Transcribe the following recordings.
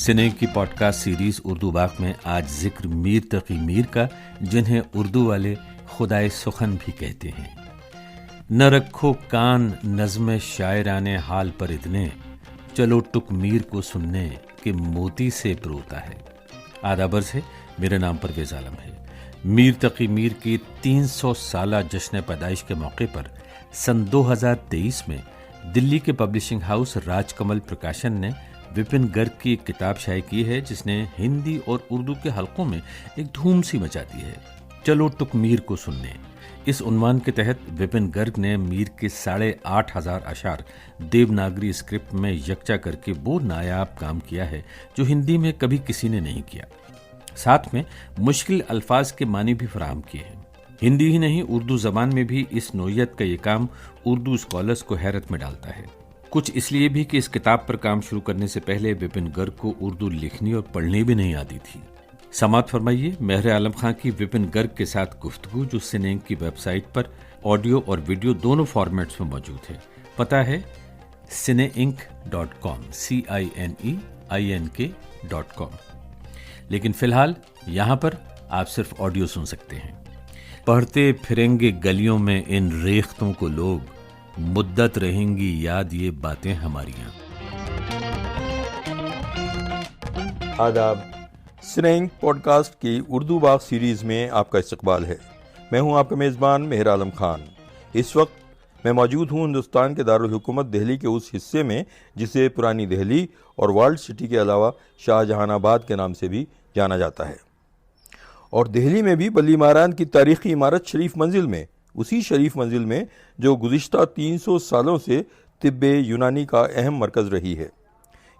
सिने की podcast series Urdu बाग में आज जिक्र मीर तकी मीर का, जिन्हें उर्दू वाले खुदाए सुखन भी कहते हैं। न रखो कान नज़्म शायराने हाल पर इतने, चलो टुक मीर को सुनने के मोती से परोता है। आदाबर से मेरे नाम परवेज़ आलम है। मीर तकी मीर की 300 साला जश्न पैदाइश के मौके पर सन 2023 में दिल्ली के पब्लिशिंग हाउस राजकमल प्रकाशन ने विपिन गर्ग की एक किताब शाये की है, जिसने हिंदी और उर्दू के हलकों में एक धूम सी मचा दी है। चलो टुक मीर को सुनने, इस उन्वान के तहत विपिन गर्ग ने मीर के 8,500 अशार देवनागरी स्क्रिप्ट में यकजा करके वो नायाब काम किया है जो हिंदी में कभी किसी ने नहीं किया। साथ में मुश्किल अल्फाज के मानी भी फराहम किए हैं। हिंदी ही नहीं, उर्दू जबान में भी इस नोयत का ये काम उर्दू स्कॉलर्स को हैरत में डालता है। कुछ इसलिए भी कि इस किताब पर काम शुरू करने से पहले विपिन गर्ग को उर्दू लिखनी और पढ़नी भी नहीं आती थी। समाअत फरमाइए मेहर आलम खां की विपिन गर्ग के साथ गुफ्तगू, जो सिने इंक की वेबसाइट पर ऑडियो और वीडियो दोनों फॉर्मेट्स में मौजूद है। पता है cineink.com, cineink.com। लेकिन फिलहाल यहाँ पर आप सिर्फ ऑडियो सुन सकते हैं। पढ़ते फिरेंगे गलियों में इन रेख्तों को लोग, मुद्दत रहेंगी याद ये बातें हमारियां। आदाब, सिने इंक पॉडकास्ट की उर्दू बाग सीरीज में आपका इस्तकबाल है। मैं हूं आपका मेज़बान मेहर आलम खान। इस वक्त मैं मौजूद हूं हिंदुस्तान के दारुल हुकूमत दिल्ली के उस हिस्से में जिसे पुरानी दिल्ली और वर्ल्ड सिटी के अलावा शाहजहानाबाद के नाम से भी जाना जाता है। और दिल्ली में भी बल्ली मारान की तारीखी इमारत शरीफ मंजिल में, उसी शरीफ मंजिल में जो गुज़िश्ता 300 सालों से तिब्बे यूनानी का अहम मरकज़ रही है।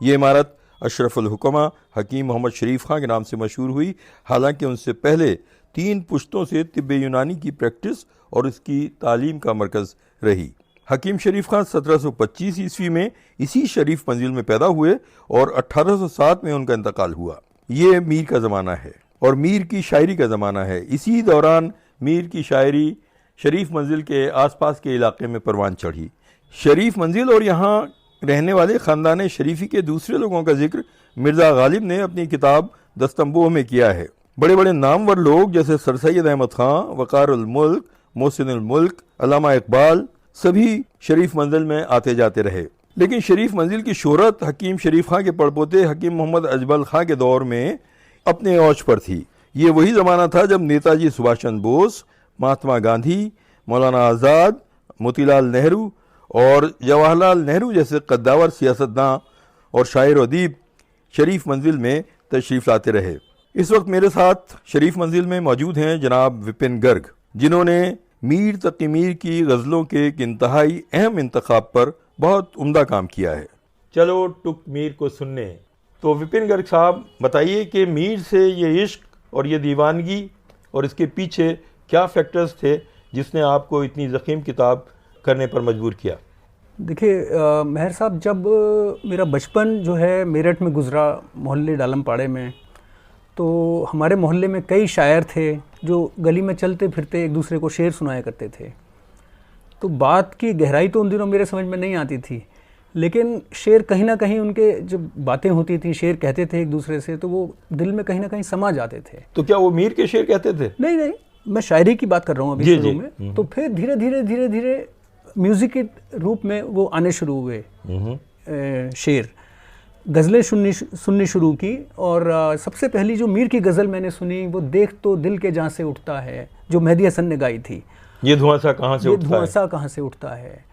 ये इमारत अशरफुल हुकमा हकीम मोहम्मद शरीफ खां के नाम से मशहूर हुई, हालांकि उनसे पहले 3 पुश्तों से तिब्बे यूनानी की प्रैक्टिस और इसकी तालीम का मरकज़ रही। हकीम शरीफ खां 1725 ईस्वी में इसी शरीफ मंजिल में पैदा हुए और 1807 में उनका इंतकाल हुआ। ये मीर का ज़माना है और मीर की शायरी का ज़माना है। इसी दौरान मीर की शायरी शरीफ मंजिल के आसपास के इलाके में परवान चढ़ी। शरीफ मंजिल और यहाँ रहने वाले ख़ानदान शरीफी के दूसरे लोगों का जिक्र मिर्ज़ा गालिब ने अपनी किताब दस्तंबोह में किया है। बड़े बड़े नामवर लोग जैसे सर सैयद अहमद खां, वक़ारुल मुल्क, मोहसिनुल मुल्क, अल्लामा इकबाल सभी शरीफ मंजिल में आते जाते रहे। लेकिन शरीफ मंजिल की शोहरत हकीम शरीफ खां के पड़पोते हकीम मोहम्मद अजमल खां के दौर में अपने औज पर थी। ये वही ज़माना था जब नेताजी सुभाष चंद्र बोस, महात्मा गांधी, मौलाना आज़ाद, मोतीलाल नेहरू और जवाहरलाल नेहरू जैसे कद्दावर सियासतदान और शायर अदीब शरीफ मंजिल में तशरीफ़ लाते रहे। इस वक्त मेरे साथ शरीफ मंजिल में मौजूद हैं जनाब विपिन गर्ग, जिन्होंने मीर तकी मीर की गज़लों के एक इंतहाई अहम इंतखाब पर बहुत उम्दा काम किया है। चलो टुक मीर को सुनने। तो विपिन गर्ग साहब बताइए कि मीर से ये इश्क और ये दीवानगी और इसके पीछे क्या फैक्टर्स थे जिसने आपको इतनी ज़ख़ीम किताब करने पर मजबूर किया? देखिए मेहर साहब, जब मेरा बचपन जो है मेरठ में गुज़रा, मोहल्ले डालमपाड़े में, तो हमारे मोहल्ले में कई शायर थे जो गली में चलते फिरते एक दूसरे को शेर सुनाया करते थे। तो बात की गहराई तो उन दिनों मेरे समझ में नहीं आती थी, लेकिन शेर कहीं ना कहीं, उनके जब बातें होती थी, शेर कहते थे एक दूसरे से, तो वो दिल में कहीं ना कहीं समा जाते थे। तो क्या वो मीर के शेर कहते थे? नहीं, मैं शायरी की बात कर रहा हूँ अभी शुरू में। तो फिर धीरे धीरे म्यूज़िक के रूप में वो आने शुरू हुए शेर। गज़लें सुननी शुरू की और सबसे पहली जो मीर की गज़ल मैंने सुनी वो देख तो दिल के जहाँ से उठता है, जो मेहदी हसन ने गाई थी। ये धुआं सा कहाँ से उठता है,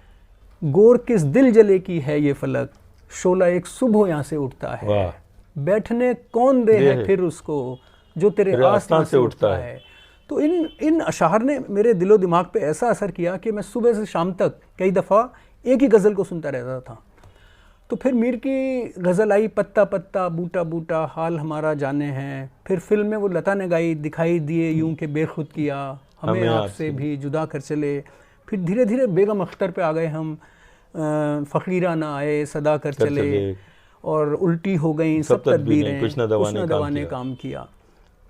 गोर किस दिल जले की है ये फलक, शोला एक सुबह यहाँ से उठता है, बैठने कौन दे है फिर उसको, जो तेरे आस्था से उठता है। तो इन अशार ने मेरे दिलो दिमाग पे ऐसा असर किया कि मैं सुबह से शाम तक कई दफ़ा एक ही गज़ल को सुनता रहता था। तो फिर मीर की गज़ल आई, पत्ता पत्ता बूटा बूटा हाल हमारा जाने हैं। फिर फिल्म में वो लता ने गाई, दिखाई दिए यूं के बेखुद किया, हमें आपसे भी जुदा कर चले। फिर धीरे धीरे बेगम अख्तर पे आ गए हम, फ़कीरा ना आए सदा कर चले, और उल्टी हो गई सब तदबीरें, कुछ न दवाने काम किया।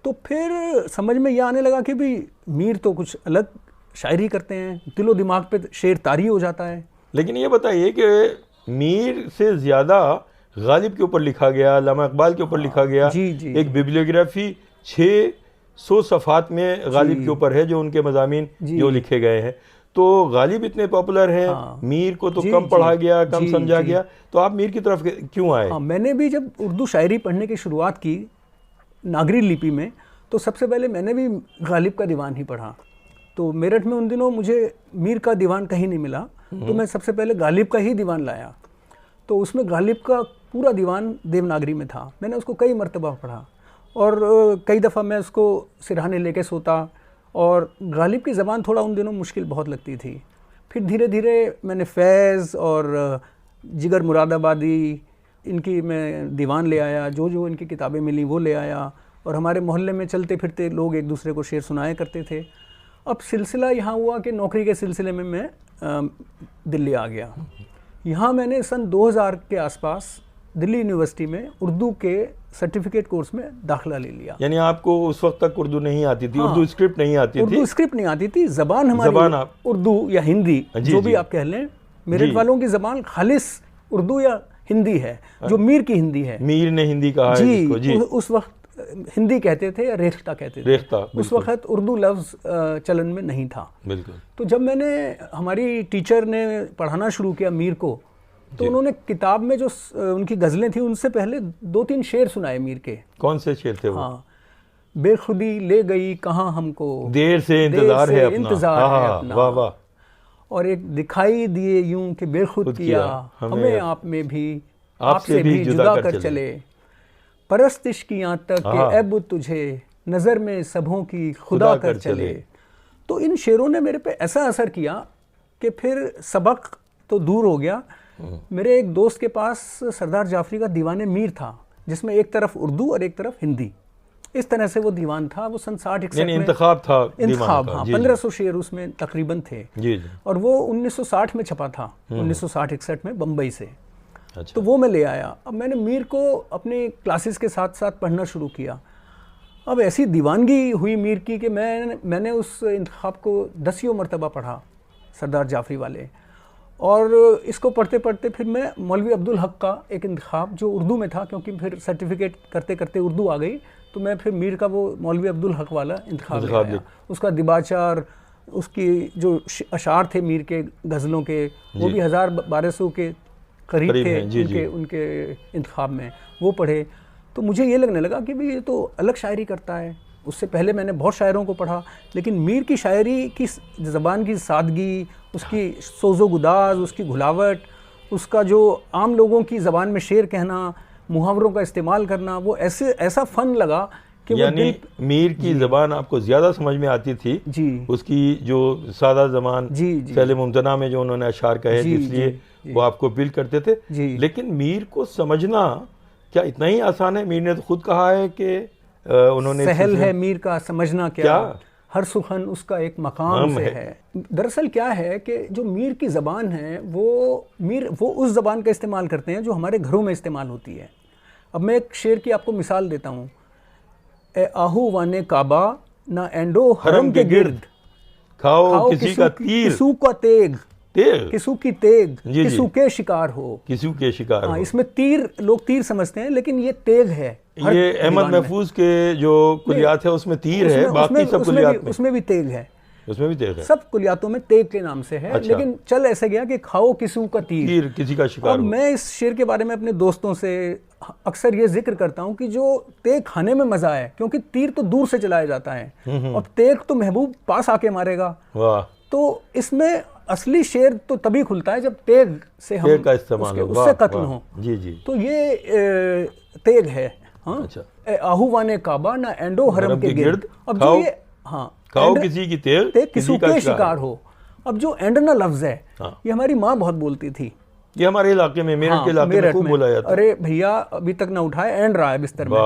तो फिर समझ में यह आने लगा कि भी मीर तो कुछ अलग शायरी करते हैं, दिलो दिमाग पे शेर तारी हो जाता है। लेकिन ये बताइए कि मीर से ज़्यादा गालिब के ऊपर लिखा गया, अल्लामा इकबाल के ऊपर लिखा गया। एक बिब्लियोग्राफी 600 सफ़ात में गालिब के ऊपर है, जो उनके मज़ामीन जो लिखे गए हैं। तो गालिब इतने पॉपुलर हैं, मीर को तो कम पढ़ा गया, कम समझा गया, तो आप मीर की तरफ क्यों आए? मैंने भी जब उर्दू शायरी पढ़ने की शुरुआत की नागरी लिपि में, तो सबसे पहले मैंने भी गालिब का दीवान ही पढ़ा। तो मेरठ में उन दिनों मुझे मीर का दीवान कहीं नहीं मिला, तो मैं सबसे पहले गालिब का ही दीवान लाया। तो उसमें गालिब का पूरा दीवान देवनागरी में था। मैंने उसको कई मरतबा पढ़ा और कई दफ़ा मैं उसको सिरहाने लेके सोता, और गालिब की ज़बान थोड़ा उन दिनों मुश्किल बहुत लगती थी। फिर धीरे धीरे मैंने फैज़ और जिगर मुरादाबादी इनकी मैं दीवान ले आया, जो जो इनकी किताबें मिली वो ले आया, और हमारे मोहल्ले में चलते फिरते लोग एक दूसरे को शेर सुनाया करते थे। अब सिलसिला यहाँ हुआ कि नौकरी के सिलसिले में मैं दिल्ली आ गया। यहाँ मैंने सन 2000 के आसपास दिल्ली यूनिवर्सिटी में उर्दू के सर्टिफिकेट कोर्स में दाखिला ले लिया। यानी आपको उस वक्त तक उर्दू नहीं आती थी? उर्दू स्क्रिप्ट नहीं आती थी? उर्दू स्क्रिप्ट नहीं आती थी, ज़बान हमारी उर्दू या हिंदी जो भी आप कह लें। मेरठ वालों की ज़बान खालिस उर्दू या हिंदी है, जो मीर की हिंदी है। मीर ने हिंदी कहा है इसको, जी। उस वक्त हिंदी कहते थे या रेख्ता कहते थे। रेख्ता, उस वक्त उर्दू लफ्ज़ चलन में नहीं था। बिल्कुल। तो जब मैंने, हमारी टीचर ने पढ़ाना शुरू किया मीर को, तो उन्होंने किताब में जो उनकी गज़लें थी उनसे पहले 2-3 शेर सुनाए मीर के। कौन से शेर थे वो? हाँ, बेखुदी ले गई कहाँ हमको, देर से इंतजार है अपना, वाह वाह। और एक दिखाई दिए यूं कि बेखुद किया हमें आप में भी, आपसे भी जुदा कर चले, परस्तिश की यहाँ तक के ऐब तुझे, नज़र में सबों की खुदा कर चले। तो इन शेरों ने मेरे पे ऐसा असर किया कि फिर सबक तो दूर हो गया। मेरे एक दोस्त के पास सरदार जाफरी का दीवाने मीर था, जिसमें एक तरफ उर्दू और एक तरफ हिंदी, इस तरह से वो दीवान था। वो सन 60-61 में इंतखाब था, इंतखाब, हाँ, 1500 शेर उसमें तकरीबन थे। जी। और वो 1960 में छपा था, 1960-61 में बंबई से। अच्छा। तो वो मैं ले आया। अब मैंने मीर को अपने क्लासेस के साथ साथ पढ़ना शुरू किया। अब ऐसी दीवानगी हुई मीर की कि मैंने उस इंतखाब को 10 मरतबा पढ़ा, सरदार जाफरी वाले। और इसको पढ़ते पढ़ते फिर मैं मौलवी अब्दुल हक का एक इंतखाब जो उर्दू में था, क्योंकि फिर सर्टिफिकेट करते करते उर्दू आ गई, तो मैं फिर मीर का वो मौलवी अब्दुल हक वाला इंतखाब, उसका दिबाचार, उसकी जो अशार थे मीर के गज़लों के, वो भी 1000-1200 के करीब थे उनके इंतखाब में, वो पढ़े। तो मुझे ये लगने लगा कि भाई ये तो अलग शायरी करता है। उससे पहले मैंने बहुत शायरों को पढ़ा, लेकिन मीर की शायरी की ज़बान की सादगी, उसकी सोज़ो गुदाज, उसकी घुलावट, उसका जो आम लोगों की ज़बान में शेर कहना, मुहावरों का इस्तेमाल करना, वो ऐसा फ़न लगा कि यानी मीर की ज़बान आपको ज़्यादा समझ में आती थी। जी। उसकी जो सादा ज़बान, पहले मुमतना में जो उन्होंने अशार कहे, इसलिए वो आपको अपील करते थे। लेकिन मीर को समझना क्या इतना ही आसान है? मीर ने तो खुद कहा है कि उन्होंने सहल है मीर का समझना क्या, हर सुखन उसका एक मकाम से है। दरअसल क्या है कि जो मीर की ज़बान है, वो उस ज़बान का इस्तेमाल करते हैं जो हमारे घरों में इस्तेमाल होती है। अब मैं एक शेर की आपको मिसाल देता हूँ। ए आहू वाने काबा ना एंडो हरम के गिर्द, खाओ किसी का तीर, किसू का तेग, किसू की तेग, किसू के शिकार हो, किसू के शिकार हो। इसमें तीर, लोग तीर समझते हैं, लेकिन ये तेग है। ये अहमद महफूज के जो कुलियात है उसमें तीर है, बाकी सब कुलियात में उसमें भी तेग है, उसमें भी तेग है। सब कुलियातों में तेग के नाम से है। अच्छा। लेकिन चल ऐसे गया कि खाओ किसू का तीर, किसी का शिकार हो। मैं इस शेर के बारे में अपने दोस्तों से अक्सर ये जिक्र करता हूँ कि जो तेग खाने में मजा है, क्योंकि तीर तो दूर से चलाया जाता है और तेग तो महबूब पास आके मारेगा। वाह। तो इसमें असली शेर तो तभी खुलता है जब तेग से हम का इस्तेमाल हो, उससे कत्ल हो। जी जी। तो ये तेग है। हाँ। अच्छा। आहूवाने काबा ना एंडो हरम के गिर्द। अब जो ये, हाँ, खाओ किसी की तेग, किसी के शिकार हो। अब जो एंडना लफ्ज है, ये हमारी माँ बहुत बोलती थी। ये हमारे इलाके में, मेरठ के इलाके में खूब बोला जाता है। अरे भैया अभी तक ना उठाए, एंड रहा है बिस्तर में।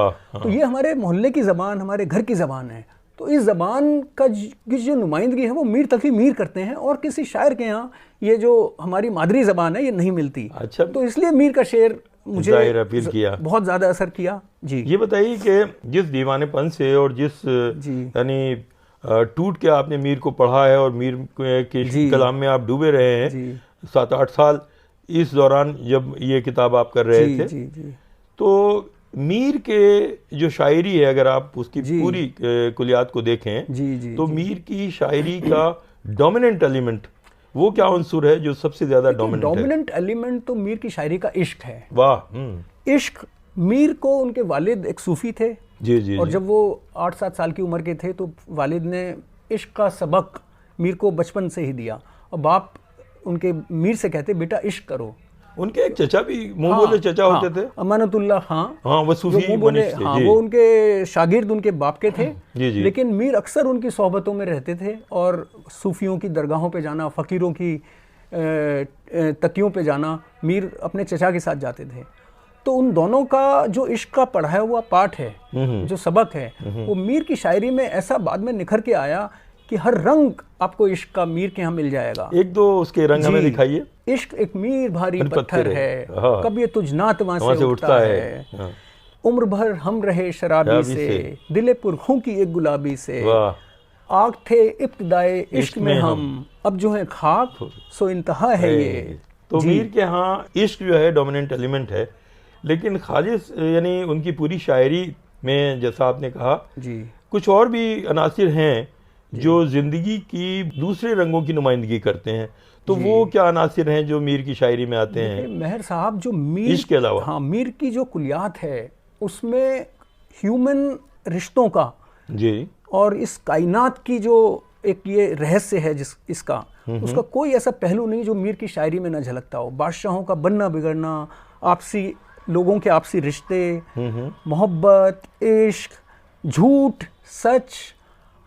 तो ये हमारे मोहल्ले की ज़बान, हमारे घर की ज़बान है। तो इस ज़बान का की जो नुमाइंदगी है वो मीर तक ही मीर करते हैं, और किसी शायर के यहाँ ये जो हमारी मादरी ज़बान है ये नहीं मिलती। अच्छा। तो इसलिए मीर का शेर मुझे अपील किया, बहुत ज़्यादा असर किया। जी। ये बताइए कि जिस दीवानेपन से और जिस यानी टूट के आपने मीर को पढ़ा है और मीर के कलाम में आप डूबे रहे हैं 7-8 साल, इस दौरान जब ये किताब आप कर रहे थे, जी। तो मीर के जो शायरी है, अगर आप उसकी पूरी कुलियात को देखें, जी, तो मीर की शायरी का डोमिनेंट एलिमेंट वो क्या उनसुर है जो सबसे ज्यादा डोमिनेंट एलिमेंट तो मीर की शायरी का इश्क है। वाह। इश्क, मीर को उनके वालिद एक सूफी थे, जी। और जब वो 8-7 साल की उम्र के थे तो वालिद ने इश्क का सबक मीर को बचपन से ही दिया, और बाप उनके मीर से कहते बेटा इश्क करो। उनके एक चचा भी मुंह बोले चचा होते थे, अमानतुल्लाह खां। हाँ, वो सूफी मनीष थे। हाँ, वो उनके शागिर्द उनके बाप के थे। जी। लेकिन मीर अक्सर उनकी सोहबतों में रहते थे, और सूफियों की दरगाहों पे जाना, फ़कीरों की तकियों पे जाना, मीर अपने चचा के साथ जाते थे। तो उन दोनों का जो इश्क का पढ़ाया हुआ पाठ है, जो सबक है, वो मीर की शायरी में ऐसा बाद में निखर के आया कि हर रंग आपको इश्क का मीर के यहाँ मिल जाएगा। एक दो उसके रंग हमें दिखाइए। इश्क एक मीर भारी पत्थर है, हाँ। कब ये तुझ नात वहां से उठता है, हाँ। उम्र भर हम रहे शराबी से, दिले पुरखों की एक गुलाबी से, आग थे इब्तिदाए इश्क में हम, अब जो है खाक सो इंतहा है ये। तो मीर के यहाँ इश्क जो है डोमिनेंट एलिमेंट है, लेकिन खालिस यानी उनकी पूरी शायरी में जैसा आपने कहा जी, कुछ और भी अनासिर हैं जो जिंदगी की दूसरे रंगों की नुमाइंदगी करते हैं। तो वो क्या अनासिर हैं जो मीर की शायरी में आते हैं? मेहर साहब, जो मीर इश्क के अलावा, हाँ, मीर की जो कुलियात है उसमें ह्यूमन रिश्तों का जी, और इस कायनात की जो एक ये रहस्य है इसका, उसका कोई ऐसा पहलू नहीं जो मीर की शायरी में न झलकता हो। बादशाहों का बनना बिगड़ना, आपसी लोगों के आपसी रिश्ते, मोहब्बत, इश्क, झूठ, सच,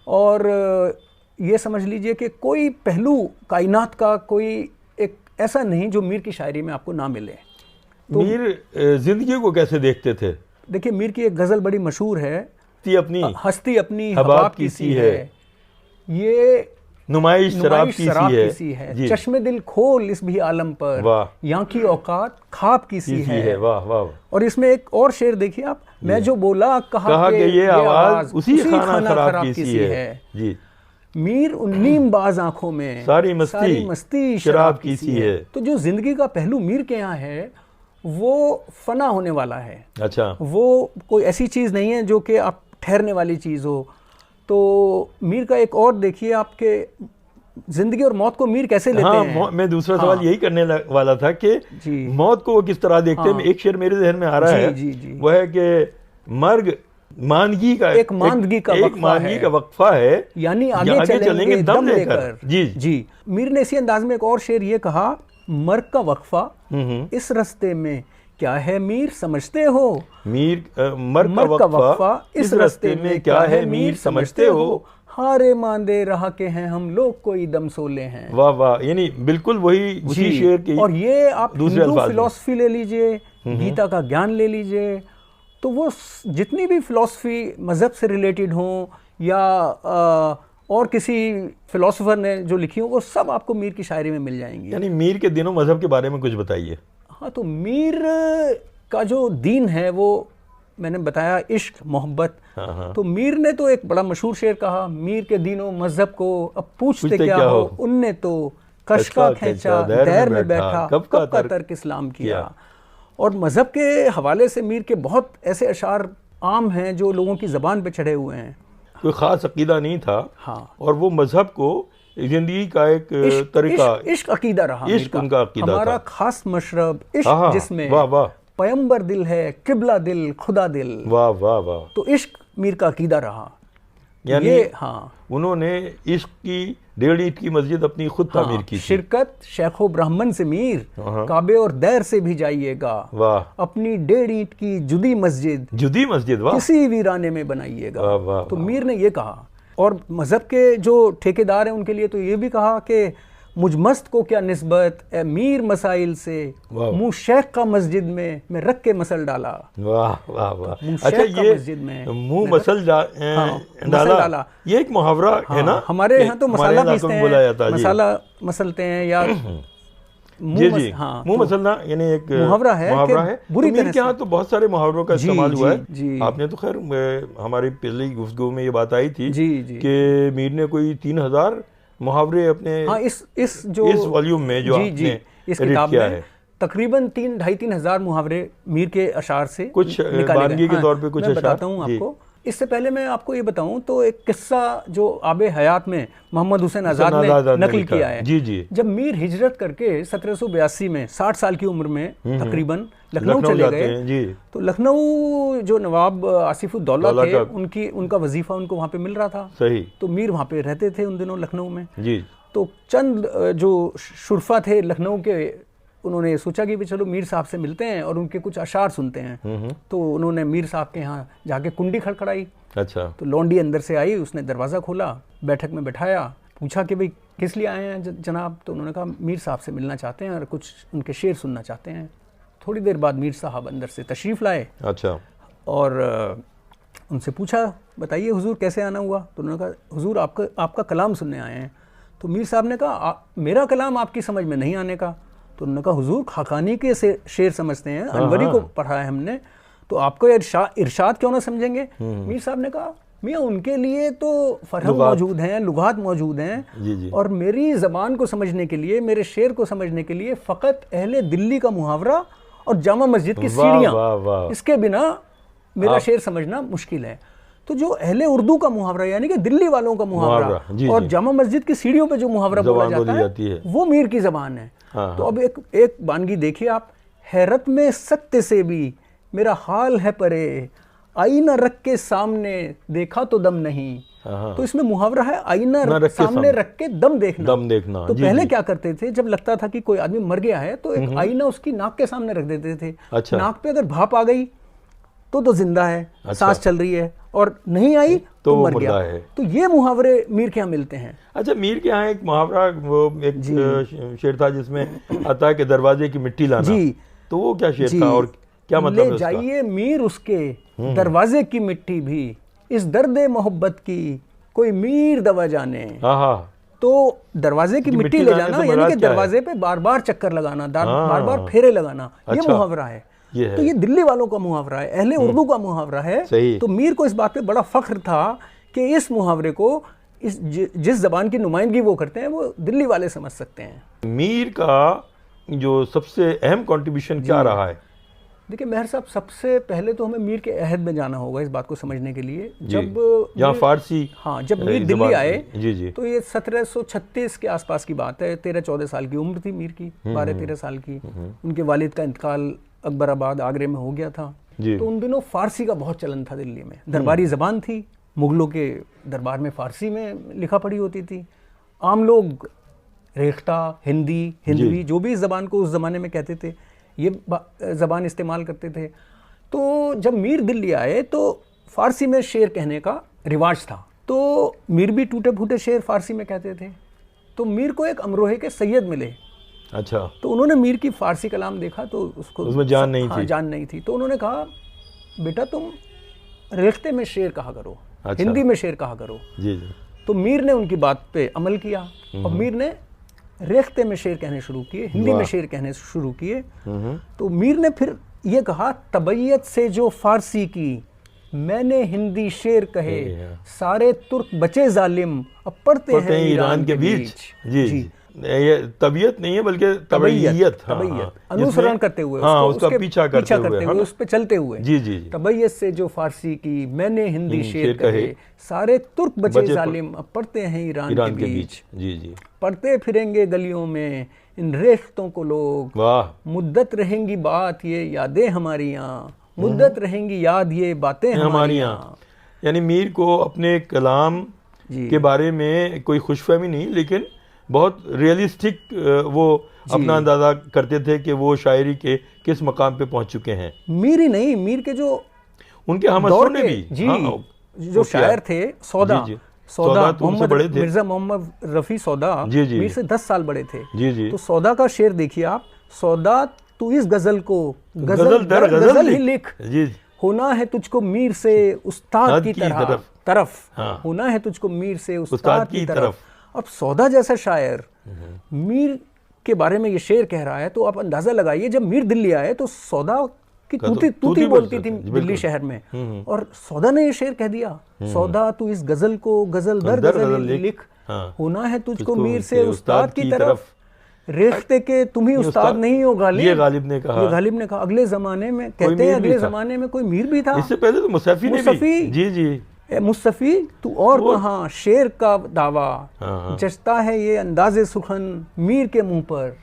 और ये समझ लीजिए कि कोई पहलू कायनात का कोई एक ऐसा नहीं जो मीर की शायरी में आपको ना मिले। तो मीर जिंदगी को कैसे देखते थे? देखिए, मीर की एक गजल बड़ी मशहूर है, हस्ती अपनी हबाब की सी है, ये नुमाइश शराब की सी है, चश्मे दिल खोल इस भी आलम पर, यहाँ की औकात ख्वाब की सी है। वाह वाह। और इसमें एक और शेर देखिए आप, मैं जो बोला कहा कि ये आवाज उसी खाना खराब की सी है जी। मीर उन्नीम बाज आंखों में सारी मस्ती शराब की सी है। तो जो जिंदगी का पहलू मीर के यहाँ है वो फना होने वाला है। अच्छा, वो कोई ऐसी चीज नहीं है जो कि आप ठहरने वाली चीज हो। तो मीर का एक और देखिए, आपके जिंदगी और मौत को मीर कैसे लेते हैं। मैं दूसरा सवाल यही करने वाला था कि मौत को वो किस तरह देखते हैं। एक शेर मेरे जहन में आ रहा है, वो है कि मर्ग मानगी का एक मानगी का वक्फा है, यानी आगे चलेंगे दम लेकर। जी, मीर ने इसी अंदाज में एक और शेर ये कहा, मर्ग का वक्फा इस रास्ते में क्या है मीर समझते हो, मर्ग का वक्फा इस रास्ते में क्या है मीर समझते हो, हारे मांदे रहा के हैं हम लोग कोई दम सोले हैं। वाह वाह, यानी बिल्कुल वही उसी शेर की। और ये आप हिंदू फिलॉसफी ले लीजिए, गीता का ज्ञान ले लीजिए, तो वो जितनी भी फिलॉसफी मजहब से रिलेटेड हो या और किसी फिलोसोफर ने जो लिखी हो, वो सब आपको मीर की शायरी में मिल जाएंगी। यानी मीर के दिनों मजहब के बारे में कुछ बताइए। हाँ, तो मीर का जो दीन है वो मैंने बताया, इश्क, मोहब्बत। तो मीर ने तो एक बड़ा मशहूर शेर कहा, मीर के दीनों मजहब को अब पूछते क्या हो, उनने तो कशका खींचा दैर में बैठा, कब का तर्क इस्लाम किया। और मजहब के हवाले से मीर के बहुत ऐसे अशार आम हैं जो लोगों की जबान पे चढ़े हुए हैं। कोई खास अकीदा नहीं था। हाँ, और वो मजहब को जिंदगी का एक तरीका, इश्क अकीदा रहा। इश्क उनका अकीदा हमारा था। खास मशरब इश्क, जिसमें पैगंबर दिल है, किबला दिल, खुदा दिल। वाह वाह वाह। तो इश्क मीर का अकीदा रहा। यानी हाँ, उन्होंने इश्क की 1.5 ईंट की मस्जिद अपनी खुद तामीर की थी। शिरकत शेखो ब्राह्मण से मीर, काबे और दैर से भी जाइएगा, वाह, अपनी 1.5 ईंट की जुदी मस्जिद वाह, किसी वीराने में बनाइएगा। तो मीर ने ये कहा। और मजहब के जो ठेकेदार हैं उनके लिए तो ये भी कहा कि मुझमस्त को क्या निस्बत ए मीर मसाइल से, मुँह शेख का मस्जिद में मैं रख के मसल डाला। वाह वाह वाह। अच्छा, ये मस्जिद में मुँह मसल डाला, ये एक मुहावरा है ना? हमारे यहाँ तो मसाला पीसते हैं, मसाला मसलते हैं या मुँह मसलना, यानी एक मुहावरा है बुरी तरह से। यहाँ तो बहुत सारे मुहावरों का इस्तेमाल हुआ है। आपने तो खैर हमारी पिछली गुफ्तगू में ये बात आई थी कि मीर ने कोई 3000 मुहावरे अपने इस वॉल्यूम में जो आपने इस किताब में तकरीबन 2,500-3 हज़ार मुहावरे मीर के अशार से कुछ निकाले वानगी गए। के तौर पे कुछ मैं अशार बताता हूँ आपको। इससे पहले मैं आपको ये बताऊं तो एक किस्सा जो आबे हयात में मोहम्मद हुसैन आज़ाद ने नकल किया है। जी जी। जब मीर हिजरत करके 1782 में 60 साल की उम्र में तकरीबन लखनऊ चले गए, तो लखनऊ जो नवाब आसिफुद्दौला थे उनका वजीफा उनको वहाँ पे मिल रहा था। सही। तो मीर वहाँ पे रहते थे उन दिनों लखनऊ में जी। तो चंद जो शुरफा थे लखनऊ के, उन्होंने सोचा कि चलो मीर साहब से मिलते हैं और उनके कुछ अशार सुनते हैं। तो उन्होंने मीर साहब के यहाँ जाके कुंडी खड़खड़ाई। अच्छा। तो लौंडी अंदर से आई, उसने दरवाज़ा खोला, बैठक में बैठाया, पूछा कि भाई किस लिए आए हैं जनाब? तो उन्होंने कहा मीर साहब से मिलना चाहते हैं और कुछ उनके शेर सुनना चाहते हैं। थोड़ी देर बाद मीर साहब अंदर से तशरीफ़ लाए। अच्छा। और उनसे पूछा बताइए हुजूर कैसे आना हुआ? तो उन्होंने कहा हुजूर आपका कलाम सुनने आए हैं। तो मीर साहब ने कहा मेरा कलाम आपकी समझ में नहीं आने का। तो उन्होंने कहा हुजूर खाकानी के शेर समझते हैं, अनवरी को पढ़ा है हमने, तो आपको इरशाद क्यों ना समझेंगे? मीर साहब ने कहा मियाँ उनके लिए तो फरहम मौजूद हैं, लुगात मौजूद हैं, जी जी। और मेरी ज़बान को समझने के लिए, मेरे शेर को समझने के लिए फ़कत अहले दिल्ली का मुहावरा और जामा मस्जिद की सीढ़ियाँ, इसके बिना मेरा शेर समझना मुश्किल है। तो जो अहले उर्दू का मुहावरा यानी कि दिल्ली वालों का मुहावरा और जामा मस्जिद की सीढ़ियों पे जो मुहावरा बोला जाता है वो मीर की ज़बान है। तो अब एक वानगी देखिए आप, हैरत में सत्य से भी मेरा हाल है परे, आईना रख के सामने देखा तो दम नहीं। तो इसमें मुहावरा है आईना सामने रख के दम देखना। तो पहले क्या करते थे, जब लगता था कि कोई आदमी मर गया है तो एक आईना उसकी नाक के सामने रख देते थे। अच्छा। नाक पे अगर भाप आ गई तो जिंदा है, अच्छा। सांस चल रही है, और नहीं आई तो मर गया है। तो ये मुहावरे मीर के यहाँ मिलते हैं। अच्छा, मीर के यहाँ एक मुहावरा, वो एक शेर था जिसमें आता है कि दरवाजे की मिट्टी लाना। जी। तो वो क्या शेर था और क्या मतलब? ले जाइए मीर उसके दरवाजे की मिट्टी भी, इस दर्दे मोहब्बत की कोई मीर दवा जाने। तो दरवाजे की मिट्टी ले जाना यानी कि दरवाजे पे बार बार चक्कर लगाना, बार बार फेरे लगाना, ये मुहावरा है। तो ये दिल्ली वालों का मुहावरा है, अहले उर्दू का मुहावरा है। तो मीर को इस बात पे बड़ा फख्र था कि इस मुहावरे को जिस जबान की नुमाइंदगी वो करते हैं वो दिल्ली वाले समझ सकते हैं। मीर का जो सबसे अहम कंट्रीब्यूशन क्या रहा है? देखिए मेहर साहब, सबसे पहले तो हमें मीर के अहद में जाना होगा इस बात को समझने के लिए। जब यहाँ फारसी, हाँ, जब मीर दिल्ली आए तो ये 1736 के आसपास की बात है। 13-14 साल की उम्र थी मीर की, 12-13 साल की। उनके वालिद का इंतकाल अकबराबाद आगरे में हो गया था। तो उन दिनों फारसी का बहुत चलन था दिल्ली में, दरबारी जबान थी, मुगलों के दरबार में फारसी में लिखा पढ़ी होती थी। आम लोग रेख्ता, हिंदवी जो भी इस जबान को उस ज़माने में कहते थे, ये ज़बान इस्तेमाल करते थे। तो जब मीर दिल्ली आए तो फ़ारसी में शेर कहने का रिवाज था। तो मीर भी टूटे फूटे शेर फ़ारसी में कहते थे। तो मीर को एक अमरोहे के सैयद मिले। अच्छा। तो उन्होंने मीर की फ़ारसी कलाम देखा तो उसमें जान नहीं थी। जान नहीं थी। तो उन्होंने कहा बेटा तुम रेख्ते में शेर कहा करो, हिंदी में शेर कहा करो। जी। तो मीर ने उनकी बात पे अमल किया और मीर ने रेख्ते में शेर कहने शुरू किए, हिंदी में शेर कहने शुरू किए। तो मीर ने फिर ये कहा तबैयत से जो फारसी की मैंने हिंदी शेर कहे, सारे तुर्क बचे जालिम अब पढ़ते हैं ईरान के बीच। जी। ये तबीयत नहीं है बल्कि तबैयत, अनुसरण करते हुए, उसका पीछा करते हुए, उस पे चलते हुए। जी। तबैयत से जो फारसी की मैंने हिंदी शेर कहे, सारे तुर्क बचे जालिम अब पढ़ते हैं ईरान के बीच। जी। पढ़ते फिरेंगे गलियों में इन रेख्तों को लोग, मुद्दत रहेंगी बात ये यादें हमारी यहाँ, मुद्दत रहेंगी याद ये बातें हमारी यहाँ। यानी मीर को अपने कलाम के बारे में कोई खुशफहमी नहीं, लेकिन बहुत रियलिस्टिक वो अपना अंदाजा करते थे कि वो शायरी के किस मकाम पे पहुंच चुके हैं। मीर ही नहीं, मीर के जो उनके हमअसर ने भी जो शायर थे, सौदा मोहम्मद मिर्जा मोहम्मद रफी सौदा मीर से 10 साल बड़े थे। जी। तो सौदा का शेर देखिए आप, सौदा तू इस गजल को गजल ही लिख, होना है तुझको मीर से उस्ताद की तरफ, होना है तुझको मीर से उस्ताद की तरफ। अब सौदा जैसा शायर मीर के बारे में ये शेर कह रहा है, तो आप अंदाजा लगाइए जब मीर दिल्ली आए तो सौदा की तूती बोलती थी दिल्ली शहर में, और सौदा ने ये शेर कह दिया, सौदा तू इस गजल को गजल दर गजल लिख, होना है तुझको मीर से उस्ताद की तरफ। रेख्ते के तुम ही उस्ताद नहीं हो गालिब, ये गालिब ने कहा। ये गालिब ने कहा। अगले जमाने में कहते हैं अगले जमाने में कोई मीर भी था। इससे पहले तो मुस्तफी ने भी। जी जी। ए मुस्तफी तू और कहाँ शेर का दावा, जचता है ये अंदाज़े सुखन मीर के मुंह पर।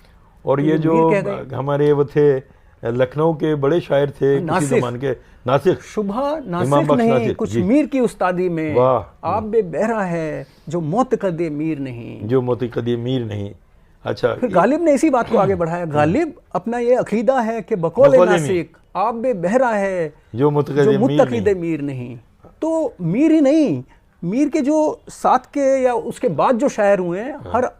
और ये जो हमारे वो थे लखनऊ के बड़े शायर थे नासिक के, नासिक शुभा नासिक नहीं कुछ मीर की उस्तादी में, आप बे बहरा है जो मौत कदे मीर नहीं, जो मौत कदे मीर नहीं। अच्छा, फिर गालिब ने इसी बात को आगे बढ़ाया। गालिब अपना ये अकीदा है कि बकौल नासिक आप बे बहरा है जो मुत्तकीद मीर नहीं। तो मीर ही नहीं, मीर के जो साथ के या उसके बाद जो शायर हुए हैं,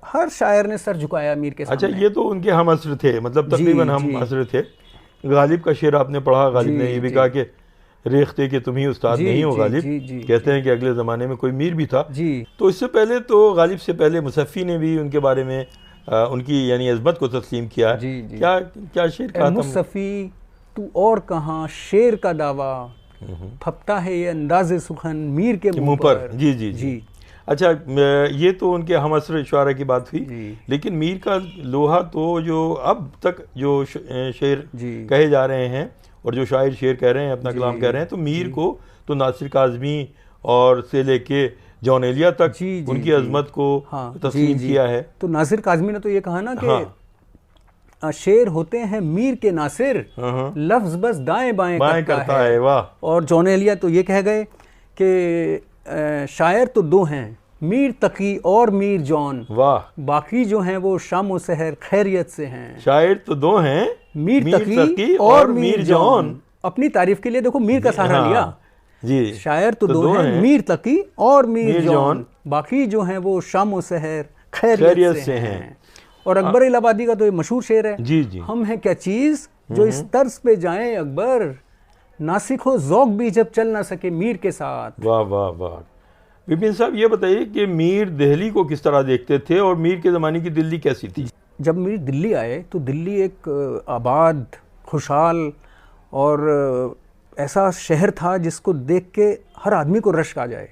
हर शायर ने सर झुकाया मीर के सामने। अच्छा, ये तो उनके हम असर थे, मतलब तकरीबन हम असर थे। गालिब का शेर आपने पढ़ा, गालिब ने ये भी कहा कि रेख्ते के तुम ही उस्ताद नहीं हो गालिब। कहते हैं कि अगले ज़माने में कोई मीर भी था। तो इससे पहले तो गालिब से पहले मुसफ़ी ने भी उनके बारे में उनकी यानी अज़मत को तस्लीम किया। क्या क्या शेर कहा था? मुसफ़ी तू और कहाँ शेर का दावा, फपता है ये अंदाज़े सुखन मीर के मुंह पर। जी जी जी। अच्छा, ये तो उनके हम असर शुआरा की बात हुई, लेकिन मीर का लोहा तो जो अब तक जो शेर कहे जा रहे हैं और जो शायर शेर कह रहे हैं, अपना कलाम कह रहे हैं, तो मीर को तो नासिर काज़मी और से लेके जॉन एलिया तक उनकी अजमत को तस्लीम किया है। तो नासिर काज़मी ने तो ये कहा ना कि शेर होते हैं मीर के नासिर, लफ्ज बस दाएं बाएं करता है। वाह। और जॉन एलिया तो ये कह गए कि शायर तो दो हैं, मीर तकी और मीर जॉन, वाह, बाकी जो हैं वो शाम व सहर खैरियत से हैं। शायर तो दो हैं, मीर तकी और मीर जॉन। अपनी तारीफ के लिए देखो मीर का सहारा लिया जी। शायर तो दो हैं, मीर तकी और मीर जॉन, बाकी जो हैं वो शाम व सहर खैरियत से हैं। और अकबर इलाहाबादी का तो ये मशहूर शेर है, जी जी। हम हैं क्या चीज़ जो इस तर्ज पे जाएं अकबर, नासिक हो ज़ौक़ भी जब चल ना सके मीर के साथ। वाह वाह वाह। विपिन साहब, ये बताइए कि मीर दिल्ली को किस तरह देखते थे और मीर के ज़माने की दिल्ली कैसी थी? जब मीर दिल्ली आए तो दिल्ली एक आबाद, खुशहाल और ऐसा शहर था जिसको देख के हर आदमी को रश्क आ जाए।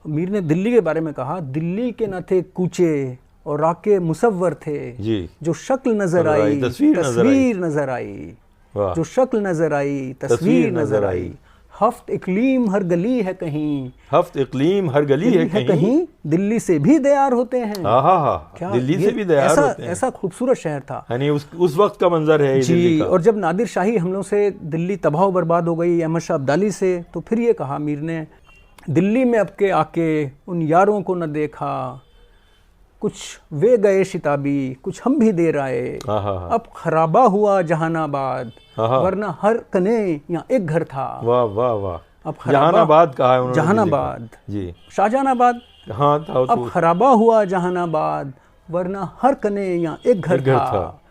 मीर ने दिल्ली के बारे में कहा, दिल्ली के न थे कूचे और राके मुसव्वर थे जी, जो शक्ल नजर आई तस्वीर नजर आई, जो शक्ल नजर आई तस्वीर नजर आई, हफ्त इकलीम हर गली है कहीं, हफ्त इकलीम हर गली है कहीं, दिल्ली से भी दयार होते हैं। क्या दिल्ली से भी दयार होते हैं। ऐसा खूबसूरत शहर था, यानी उस वक्त का मंजर है जी। दिल्ली का। और जब नादिर शाही हमलों से दिल्ली तबाह बर्बाद हो गई अहमद शाह अब्दाली से, तो फिर ये कहा मीर ने, दिल्ली में अब के आके उन यारों को न देखा, कुछ वे गए शिताबी, कुछ हम भी देर आए, अब खराबा हुआ जहानाबाद, वरना हर कने यहाँ एक घर था। वाह वाह वाह। अब जहानाबाद कहा है उन्होंने, जहानाबाद जी, शाहजहानाबाद, हाँ था। अब खराबा हुआ जहानाबाद, वरना हर कने यहाँ एक घर था।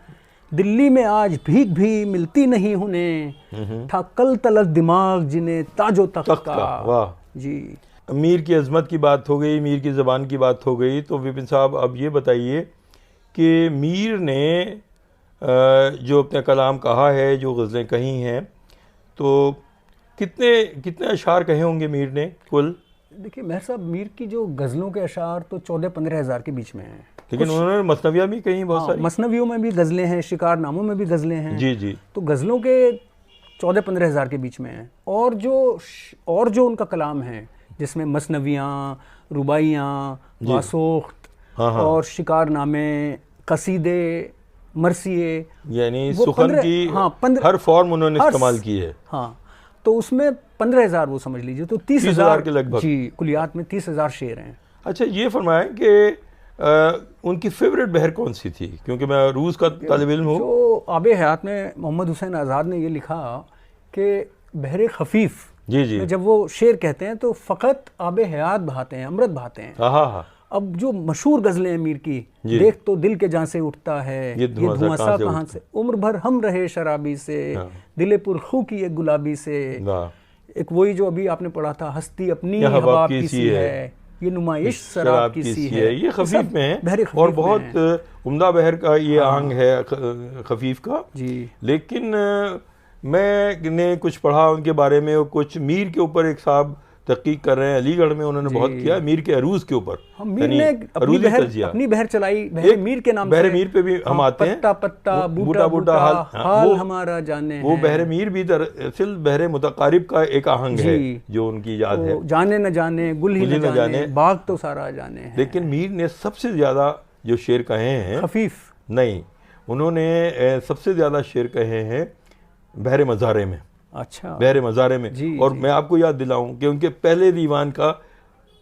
दिल्ली में आज भीख भी मिलती नहीं उन्हें, था कल तलक दिमाग जिन्हें ताजो तख्त का। वाह जी। मीर की अज़मत की बात हो गई, मीर की ज़बान की बात हो गई, तो विपिन साहब अब ये बताइए कि मीर ने जो अपना कलाम कहा है, जो गज़लें कही हैं, तो कितने अशार कहे होंगे मीर ने कुल? देखिए मेहर साहब, मीर की जो गज़लों के अशार तो 14-15 हज़ार के बीच में हैं, लेकिन उन्होंने मसनवियाँ भी कहीं बहुत सारी। मसनवियों में भी गज़लें हैं, शिकारनामों में भी गज़लें हैं। जी जी। तो गज़लों के 14-15 हज़ार के बीच में हैं। और जो उनका कलाम है, जिसमें मसनवियाँ, रुबाइयाँ, वासोख्त और शिकारनामे, कसीदे, मरसिए, यानी सुखन की हर फॉर्म उन्होंने इस्तेमाल की है। हाँ, तो उसमें 15,000 वो समझ लीजिए, तो 30,000 के लगभग जी, कुलियात में 30,000 शेर हैं। अच्छा, ये फरमाएं कि उनकी फेवरेट बहर कौन सी थी? क्योंकि मैं रूस का तालिब इल्म हूँ। जो आबे हयात में मोहम्मद हुसैन आज़ाद ने ये लिखा कि बहर खफीफ, जी जी, जब वो शेर कहते हैं तो फ़कत आबे हयात बहाते हैं, अमृत बहाते हैं। अब जो मशहूर गज़लें हैं मीर की, देख तो दिल के जहाँ से उठता है, ये धुआं सा कहाँ से, उम्र भर हम रहे शराबी से, दिले पुरखू की एक गुलाबी से, एक वही जो अभी आपने पढ़ा था, हस्ती अपनी हवा की सी है, ये नुमाइश शराब की सी है। ये खफीफ में है और बहुत उम्दा बहर का ये आंग है खफीफ का जी। लेकिन मैंने कुछ पढ़ा उनके बारे में, कुछ मीर के ऊपर एक साहब तहकीक कर रहे हैं। अलीगढ़ में उन्होंने बहुत किया मीर के अरूज के ऊपर। मीर ने अपनी बहर चलाई, बहर मीर के नाम से। बहर मीर पे भी हम आते हैं, पत्ता पत्ता बूटा बूटा हाल हमारा जाने। वो बहर मीर भी दरअसल बहर मुतकारिब का एक आहंग है जो उनकी याद है। जाने न जाने गुल ही न जाने, बाग तो सारा जाने है। लेकिन मीर ने सबसे ज्यादा जो शेर कहे हैं, खफीफ नहीं, उन्होंने सबसे ज्यादा शेर कहे हैं बहर मज़ारे में। अच्छा, बहर मज़ारे में। और मैं आपको याद दिलाऊं कि उनके पहले दीवान का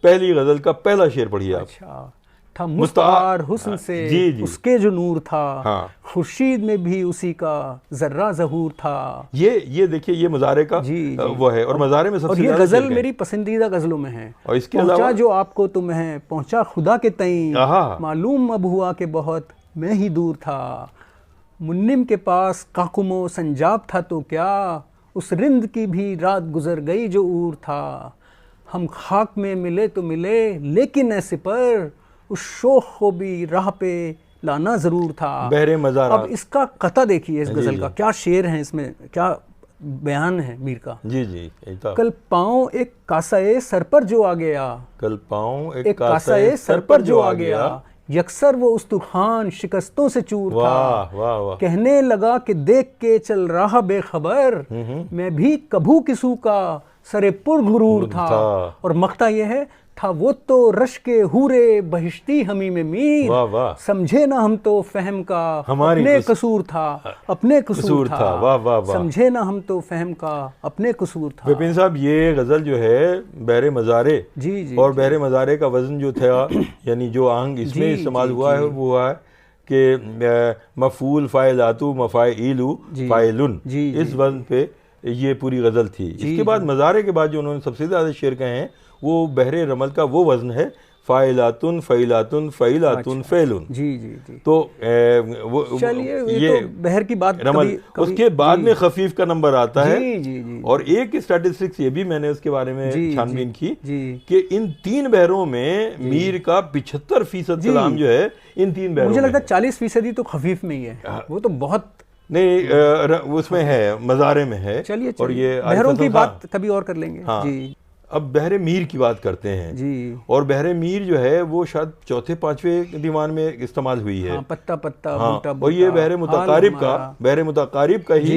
पहली गजल का पहला शेर पढ़िए आप। अच्छा, था मुस्तार हुस्न से जी। उसके जो नूर था, हाँ, खुर्शीद में भी उसी का जर्रा ज़हूर था। ये देखिए, ये मज़ारे का वो है। और मज़ारे में सबसे ये गजल मेरी पसंदीदा गजलों में है। और इसके अलावा जो आपको तुम है पहुंचा खुदा के तई, मालूम अब हुआ कि बहुत मैं ही दूर था। मुन्निम के पास काकुमो संजाब था तो क्या, उस रिंद की भी रात गुजर गई जो ऊर था। हम खाक में मिले तो मिले लेकिन ऐसे पर, उस शोख को भी राह पे लाना जरूर था। बहरे मज़ारा। अब इसका कता देखिए, इस गजल का क्या शेर है, इसमें क्या बयान है मीर का। जी। कल पाँव एक कासाए सर पर जो आ गया, कल पाँव एक कासाए सर पर जो आ गया, यकसर वो उस्तुखान शिकस्तों से चूर था। वाह। कहने लगा कि देख के चल रहा बेखबर, मैं भी कभू किसू का सरे पुर गुरूर था। और मख्ता ये है, था वो तो रश के हूरे बहिश्ती हमी में मीर, समझे ना हम तो फहम का अपने कसूर था, अपने कसूर था। वाह। समझे ना हम तो फहम का अपने कसूर था। विपिन साहब, ये गजल जो है बहरे मज़ारे, जी और बहरे मज़ारे का वजन जो था, यानी जो आहंग इसमें इस्तेमाल हुआ है वो हुआ है कि मफूल फ़ाइलातु मफ़ाइलु फ़ाइलुन, इस वजन पे ये पूरी गजल थी। इसके बाद मज़ारे के बाद जो उन्होंने सबसे ज़्यादा शेर कहे हैं वो बहरे रमल का वो वजन है, फ़ाइलातुन फ़ैलातुन फ़ैलातुन फ़ैलुन। जी। तो चलिए, ये तो बहर की बात रमल। उसके बाद में खफीफ का नंबर आता है। जी। और एक स्टैटिस्टिक्स ये भी मैंने उसके बारे में छानबीन की कि इन 3 बहरों में मीर का 75% कलाम जो है इन 3 बहरों में। मुझे लगता है 40% तो खफीफ में ही है। वो तो बहुत नहीं, उसमें है, मज़ारे में है। चलिए, और ये बहरों की बात कभी और कर लेंगे। हाँ। जी। अब बहरे मीर की बात करते हैं जी। और बहरे मीर जो है वो शायद चौथे पांचवें दीवान में इस्तेमाल हुई है। पत्ता पत्ता बूटा बूटा, और ये बहरे मुतकारिब का ही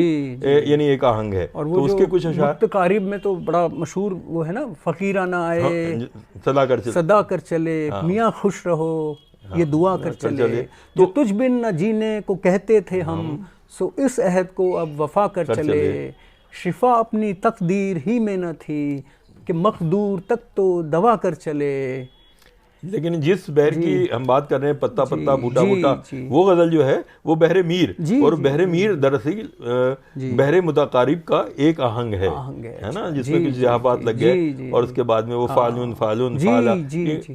यानी एक आहंग है। और तो उसके कुछ अशार मुतकारिब में तो बड़ा मशहूर वो है ना, फकीराना आए सदा कर चले, मियाँ खुश रहो ये दुआ कर चले, तो तुझ बिन न जीने को कहते थे हम, सो इस अहद को अब वफा कर चले। शिफा अपनी तकदीर ही में न थी कि मकदूर तक तो दवा कर चले। लेकिन जिस बहर की हम बात कर रहे हैं, पत्ता पत्ता बूटा बूटा, वो गजल जो है वो बहरे मीर, और बहरे मीर दरअसल बहरे मुतकारिब का एक आहंग है ना, जिसमें कुछ जहाबात लग गए और उसके बाद में वो फालून फालून फाला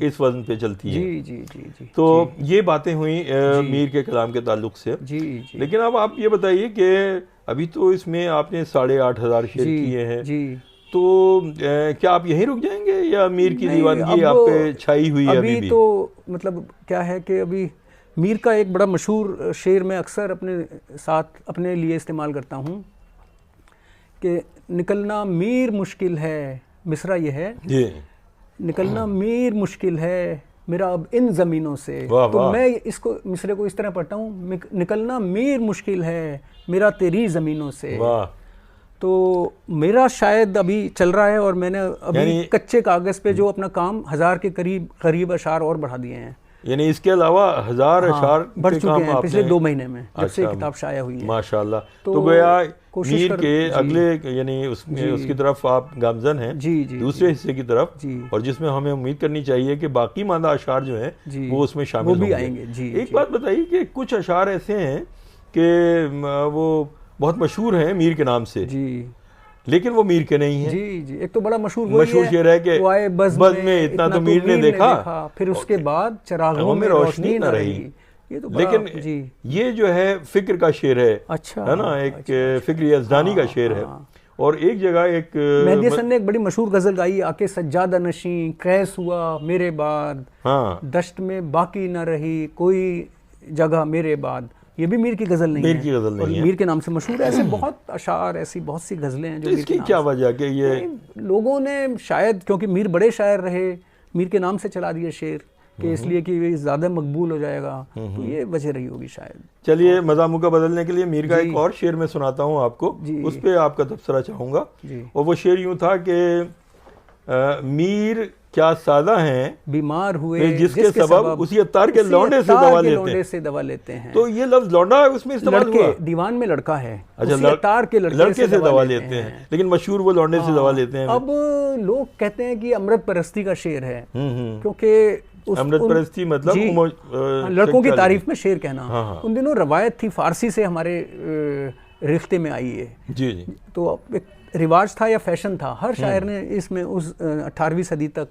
इस वजन पे चलती है। तो ये बातें हुई मीर के कलाम के ताल्लुक से। लेकिन अब आप ये बताइए कि अभी तो इसमें आपने 8,500 शेर किए हैं, तो क्या आप यहीं रुक जाएंगे या मीर की दीवानगी आप पे छाई हुई है अभी भी? तो मतलब क्या है कि अभी मीर का एक बड़ा मशहूर शेर मैं अक्सर अपने साथ अपने लिए इस्तेमाल करता हूँ कि निकलना मीर मुश्किल है, मिसरा ये है, निकलना मीर मुश्किल है मेरा अब इन ज़मीनों से। तो मैं इसको मिसरे को इस तरह पढ़ता हूँ, निकलना मीर मुश्किल है मेरा तेरी ज़मीनों से। तो मेरा शायद अभी चल रहा है और मैंने अभी कच्चे कागज पे जो अपना काम 1000 के करीब अशार और बढ़ा दिए हैं। यानी इसके अलावा 1000 अशार बढ़ चुके हैं पिछले 2 महीने में जब से किताब शाया हुई है। माशाल्लाह। तो गया मीर के अगले यानी उसकी तरफ आप गामजन हैं, दूसरे हिस्से की तरफ, और जिसमें हमें उम्मीद करनी चाहिए कि बाकी मादा अशार जो हैं वो उसमें शामिल भी आएंगे। एक बात बताइए कि कुछ अशार ऐसे हैं कि वो बहुत मशहूर हैं मीर के नाम से, लेकिन वो मीर के नहीं है। एक तो बड़ा मशहूर शेर है कि बज़ में इतना तो मीर ने देखा, फिर उसके बाद चरागों में रोशनी न रही। ये तो लेकिन ये जो है फिक्र का शेर है, है ना, एक फिक्र यज़दानी का शेर है। और एक जगह एक मेहदी हसन ने एक बड़ी मशहूर गजल गाई, आके सज्जादा नशी कैस हुआ मेरे बाद, दश्त में बाकी न रही कोई जगह मेरे बाद। ये भी मीर की गजल नहीं है। मीर की गजल नहीं है। मीर के नाम से मशहूर है। ऐसे बहुत अशार, ऐसी बहुत सी गजलें हैं जो तो इसकी क्या वजह कि ये लोगों ने शायद क्योंकि मीर बड़े शायर रहे, मीर के नाम से चला दिए शेर कि इसलिए कि ये ज़्यादा मकबूल हो जाएगा, तो ये वजह रही होगी शायद। चलिए मज़ामू का बदलने के लिए मीर का एक और शेर मैं सुनाता हूँ आपको, उस पर आपका तबसरा चाहूँगा। और वो शेर यूँ था कि मीर क्या सादा हैं बीमार हुए जिसके सबब उसी अत्तार के लौंडे से दवा लेते हैं। तो ये लफ्ज लौंडा उसमें इस्तेमाल हुआ। दीवान में लड़का है, अच्छा, उसी अत्तार के लड़के से दवा लेते हैं, लेकिन मशहूर वो लौंडे से दवा लेते हैं। अब लोग कहते हैं कि अमृत परस्ती का शेर है, क्योंकि अमृत परस्ती मतलब लड़कों की तारीफ में शेर कहना। उन दिनों रवायत थी, फारसी से हमारे रिश्ते में आई है जी जी। तो एक रिवाज था या फैशन था, हर शायर ने इसमें उस 18वीं सदी तक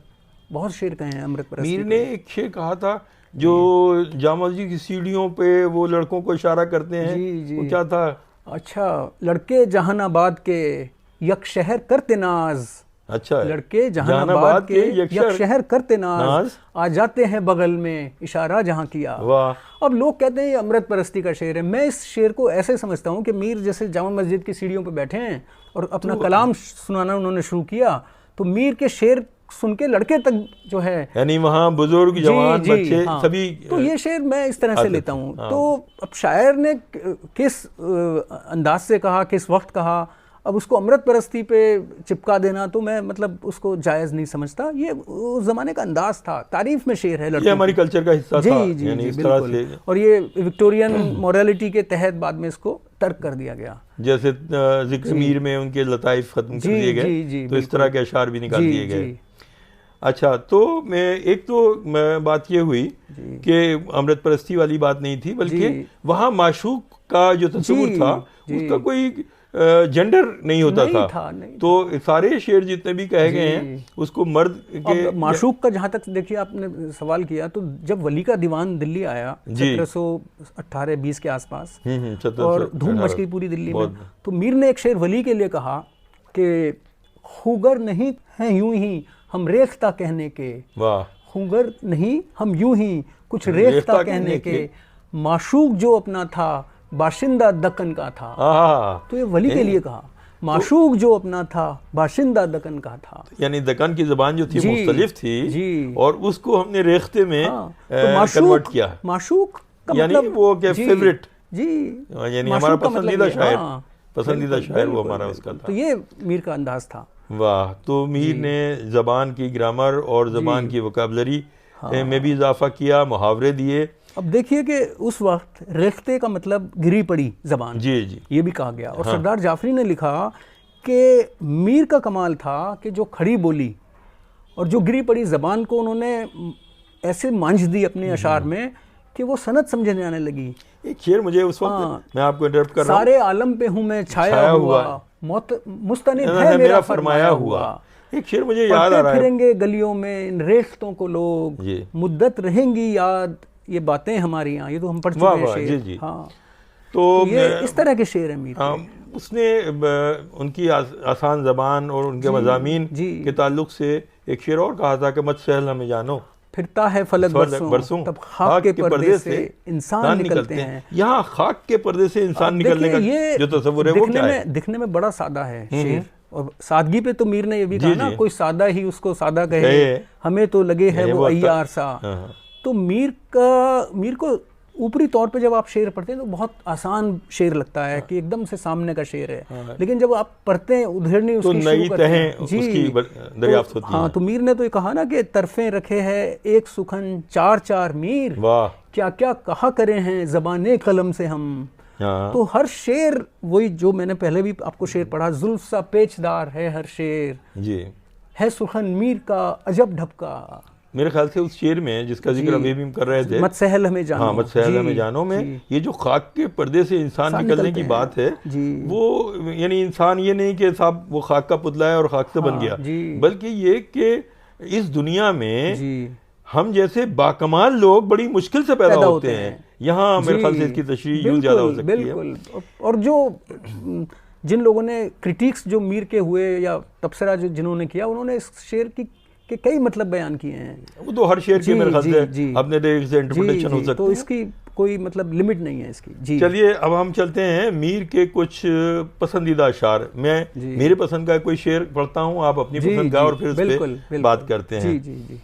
बहुत शेर कहे हैं अमृत परस्ती। मीर ने एक शेर कहा था जो जामा मस्जिद की सीढ़ियों पे वो लड़कों को इशारा करते हैं। जी, वो क्या था? अच्छा, लड़के जहानाबाद के यक शहर करते नाज। अच्छा, लड़के जहानाबाद के यक शहर करते नाज, आ जाते हैं बगल में इशारा जहां किया। वाह। अब लोग कहते हैं ये अमृत परस्ती का शेर है। मैं इस शेर को ऐसे समझता हूँ कि मीर जैसे जामा मस्जिद की सीढ़ियों पे बैठे हैं और अपना कलाम सुनाना उन्होंने शुरू किया, तो मीर के शेर सुन के लड़के तक जो है, यानी वहाँ बुजुर्ग जवान बच्चे सभी, तो ये शेर मैं इस तरह से लेता हूँ। तो अब शायर ने किस अंदाज से कहा, किस वक्त कहा, अब उसको अमृत परस्ती पे चिपका देना तो मैं मतलब उसको जायज़ नहीं समझता। ये उस ज़माने का अंदाज था, तारीफ में शेर है लड़कों, ये हमारी कल्चर का हिस्सा था, यानी इस तरह से। और ये विक्टोरियन मोरालिटी के तहत बाद में इसको तर्क कर दिया गया। जैसे जिक्र मीर में उनके लताइफ खत्म कर दिए गए, तो इस तरह के अशार भी निकाल दिए गए। अच्छा, तो एक बात ये हुई कि अमृत परस्ती वाली बात नहीं थी, बल्कि वहाँ माशूक का जो तस्वुर था उसका कोई जेंडर नहीं होता था। तो सारे शेर जितने भी कहे गए हैं उसको मर्द के माशूक का, जहाँ तक देखिए आपने सवाल किया, तो जब वली का दीवान दिल्ली आया 1718-20 के आसपास और धूम मच गई पूरी दिल्ली में, तो मीर ने एक शेर वली के लिए कहा कि खुगर नहीं है यूं ही हम रेख्ता कहने के, वाह, खुगर नहीं हम यूं ही कुछ रेख्ता कहने के, माशूक जो अपना था बाशिंदा दक्कन का था। तो ये वली के लिए कहा, माशूक जो अपना था बाशिंदा दक्कन का था, यानी दक्कन की ज़बान जो थी मुख्तलिफ थी और उसको हमने रेख्ते में कन्वर्ट किया। माशूक का यानी मतलब वो क्या फेवरेट जी, यानी हमारा पसंदीदा शायर, पसंदीदा शायर वो हमारा उसका था। तो ये मीर का अंदाज था। वाह। तो मीर ने ज़बान की ग्रामर और ज़बान की वोकैबुलरी में भी इजाफा किया, मुहावरे दिए। अब देखिए कि उस वक्त रेख्ते का मतलब गिरी पड़ी ज़बान, जी जी, ये भी कहा गया। और सरदार जाफरी ने लिखा कि मीर का कमाल था कि जो खड़ी बोली और जो गिरी पड़ी ज़बान को उन्होंने ऐसे मांझ दी अपने अशार में कि वो सनत समझे जाने लगी। एक शेर मुझे उस वक्त, मैं आपको इंटरप्ट कर रहा हूं, सारे आलम पे हूँ मैं छाया हुआ, मौत मुस्तनिद है मेरा फरमाया हुआ। एक शेर मुझे याद आ रहा है, फिरेंगे गलियों में इन रेख्तों को लोग, मुद्दत रहेंगी याद ये बातें हमारी यहाँ। ये तो हम पढ़ चुके हैं शेर। जी। हाँ, तो ये इस तरह के शेर है मीर। उसने उनकी आसान ज़बान और उनके मज़ामीन के ताल्लुक से एक शेर और कहा था कि मत सहल हमें जानो, फिरता है फलक बरसों तब खाक के पर्दे से इंसान निकलते हैं। यहाँ खाक के पर्दे से इंसान निकलने का जो तस्वुर है वो क्या है? दिखने में बड़ा सादा है शेर, और सादगी पे तो मीर ने ये भी कहा ना, कोई सादा ही उसको सादा कहे, हमें तो लगे है वो अय्यार सा। तो मीर को ऊपरी तौर पे जब आप शेर पढ़ते हैं तो बहुत आसान शेर लगता है कि एकदम से सामने का शेर है, लेकिन जब आप पढ़ते हैं उधेड़नी उसकी तो नई तहें उसकी दरियाफ्त होती हैं। हाँ, तो मीर ने तो ये कहा ना कि तरफे रखे है एक सुखन चार चार मीर, वाह, क्या क्या कहा करे हैं ज़बाने कलम से हम। तो हर शेर वही जो मैंने पहले भी आपको शेर पढ़ा, जुल्फ सा पेचदार है हर शेर जी, है सुखन मीर का अजब ढपका। मेरे ख्याल से उस शेर में जिसका जिक्र अभी भी हम कर रहे थे, मत सहल हमें जानो, हाँ, मत सहल हमें जानो में ये जो खाक के पर्दे से इंसान निकलने की बात है, वो यानी इंसान ये नहीं कि साहब वो खाक का पुतला है और खाक से बन गया, बल्कि ये कि इस दुनिया में हम जैसे बाकमाल लोग बड़ी मुश्किल से पैदा होते हैं। यहाँ मेरे ख्याल से इसकी तशरीह यूं ज्यादा हो सकती है। और जो जिन लोगों ने क्रिटिक्स जो मीर के हुए या तबसरा जो जिन्होंने किया, उन्होंने इस शेर की कई मतलब बयान किए हैं। वो तो हर शेर के मेरे ख्याल से अपने तरीके से इंटरप्रिटेशन हो सकती है। तो इसकी कोई मतलब लिमिट नहीं है इसकी। जी चलिए अब हम चलते हैं मीर के कुछ पसंदीदा अशार। मैं मेरे पसंद का कोई शेर पढ़ता हूँ, आप अपनी पसंद का, और फिर उस पे बात करते हैं। जी जी जी।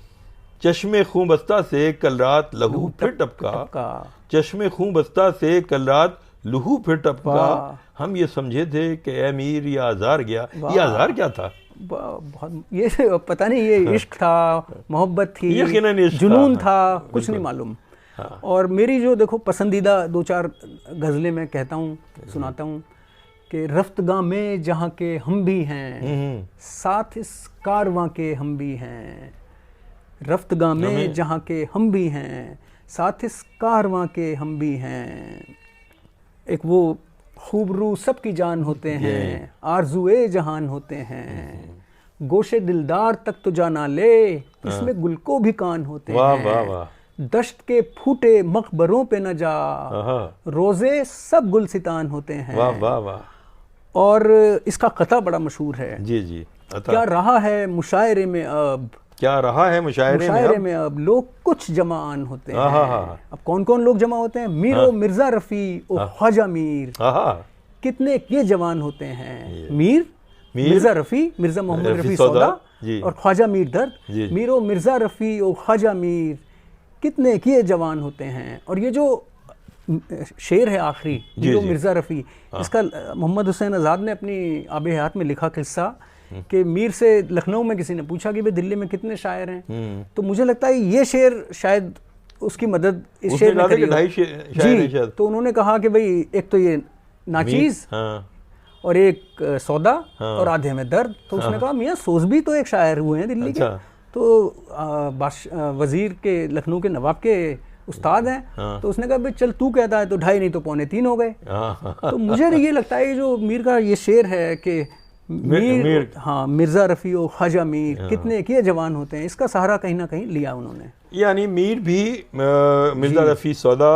चश्मे खूं बस्ता से कल रात लहू फिर टपका, चश्मे खूं बस्ता से कल रात लहू फिर टपका, हम ये समझे थे कि ए मीर ये आजार गया। ये आजार क्या था? बहुत, ये पता नहीं, ये इश्क था, मोहब्बत थी, जुनून था, कुछ नहीं मालूम। और मेरी जो देखो पसंदीदा 2-4 गज़लें मैं कहता हूँ, सुनाता हूँ कि रफ्तगां में जहाँ के हम भी हैं, साथ इस कारवां के हम भी हैं, रफ्तगां में जहाँ के हम भी हैं, साथ इस कारवां के हम भी हैं। एक वो खूबरू सबकी जान होते हैं, आरज़ुए जहान होते हैं, गोशे दिलदार तक तो जाना ले, इसमें गुल को भी कान होते हैं। वाह वाह। दश्त के फूटे मकबरों पे न जा, रोजे सब गुलसितान होते हैं। वाह वाह वाह। और इसका कथा बड़ा मशहूर है। जी जी। क्या रहा है मुशायरे में अब, क्या रहा है मुशायरे में अब लोग कुछ जमाआन होते हैं। अब कौन कौन लोग जमा होते हैं? मीर ओ मिर्जा रफ़ी ओ ख्वाजा मीर, कितने ये जवान होते हैं। मीर मिर्जा रफ़ी, मिर्जा मोहम्मद रफ़ी सौदा, और ख्वाजा मीर दर्द। मीर ओ मिर्जा रफ़ी ओ ख्वाजा मीर, कितने ये जवान होते हैं। और ये जो शेर है आखिरी, मीर ओ मिर्जा रफ़ी, इसका मोहम्मद हुसैन आज़ाद ने अपनी आब हयात में लिखा किस्सा कि मीर से लखनऊ में किसी ने पूछा कि भाई दिल्ली में कितने शायर हैं, तो मुझे लगता है ये शेर शायद उसकी मदद इस शेर में करी जी। तो उन्होंने कहा कि भाई एक तो ये नाचीज़ और एक सौदा और आधे में दर्द। तो उसने कहा मियाँ सोज भी तो एक शायर हुए हैं दिल्ली के, तो वजीर के लखनऊ के नवाब के उस्ताद हैं। तो उसने कहा भाई चल तू कहता है तो 2.5 नहीं तो 3.25 हो गए। तो मुझे ये लगता है जो मीर का ये शेर है कि मीर हाँ मिर्जा रफ़ी और ख्वाजा मीर, कितने ये जवान होते हैं, इसका सहारा कहीं ना कहीं लिया उन्होंने। यानी मीर भी मिर्जा रफ़ी सौदा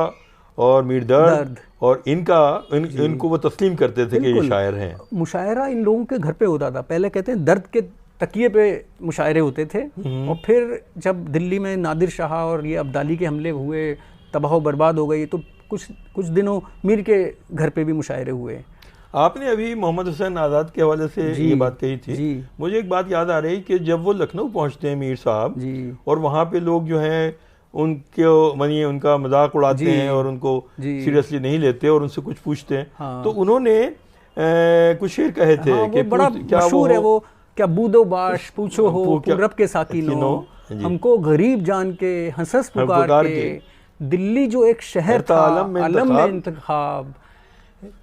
और मीर दर्द और इनको वो तस्लीम करते थे कि ये शायर हैं। मुशायरा इन लोगों के घर पे होता था। पहले कहते हैं दर्द के तकिए पे मुशायरे होते थे, और फिर जब दिल्ली में नादिर शाह और ये अब्दाली के हमले हुए, तबाह बर्बाद हो गई, तो कुछ दिनों मीर के घर पे भी मुशायरे हुए। आपने अभी मोहम्मद हुसैन आज़ाद के हवाले से ये बात कही थी, मुझे एक बात याद आ रही कि जब वो लखनऊ पहुंचते हैं मीर साहब, और वहाँ पे लोग जो हैं उनको मानिए उनका मजाक उड़ाते हैं और उनको सीरियसली नहीं लेते और उनसे कुछ पूछते हैं। हाँ। तो उन्होंने कुछ शेर कहे थे। हाँ, कि बड़ा मशहूर है वो, क्या बूदो बाश पूछो हो रब के साकिनों, हमको गरीब जान के हंसस पुकार के, दिल्ली जो एक शहर था आलम में इंतखाब,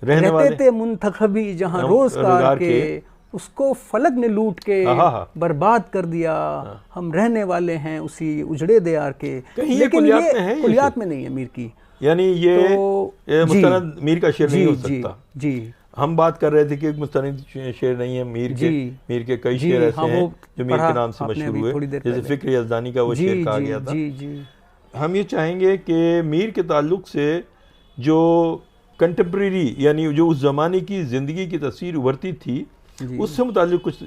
रहते थे मुंतखबी जहाँ रोजगार के, उसको फलक ने लूट के बर्बाद कर दिया, हम रहने वाले हैं उसी उजड़े दयार के। लेकिन ये कुलियात में नहीं है मीर की, यानी ये मुस्तनद मीर का शेर नहीं हो सकता। जी हम बात कर रहे थे कि मुस्तनद शेर नहीं है मीर के कई शेर ऐसे हैं जो मीर के नाम से मशहूर हुए, जैसे फिक्र यज़दानी का वो शेर कहा गया था। हम ये चाहेंगे कि मीर के ताल्लुक से जो कंटेम्प्रेरी यानी जो उस ज़माने की ज़िंदगी की तस्वीर उभरती थी, उससे मुताल्लिक कुछ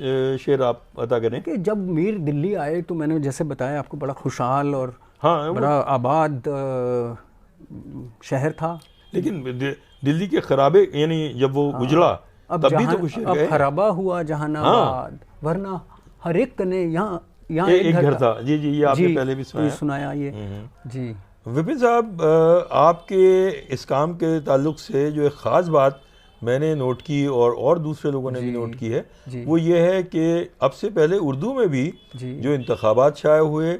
शेर आप अता करें। कि जब मीर दिल्ली आए तो मैंने जैसे बताया आपको, बड़ा खुशहाल और बड़ा आबाद शहर था। लेकिन दिल्ली के खराबे यानी जब वो गुजरा तब भी तो कुछ अब खराबा हुआ जहानाबाद, वरना हर एक कने यहाँ एक घर था। जी जी, ये आपने पहले भी सुनाया ये। जी विपिन साहब, आपके इस काम के ताल्लुक से जो एक ख़ास बात मैंने नोट की और दूसरे लोगों ने भी नोट की है, वो ये है कि अब से पहले उर्दू में भी जो इंतखाबात शाया हुए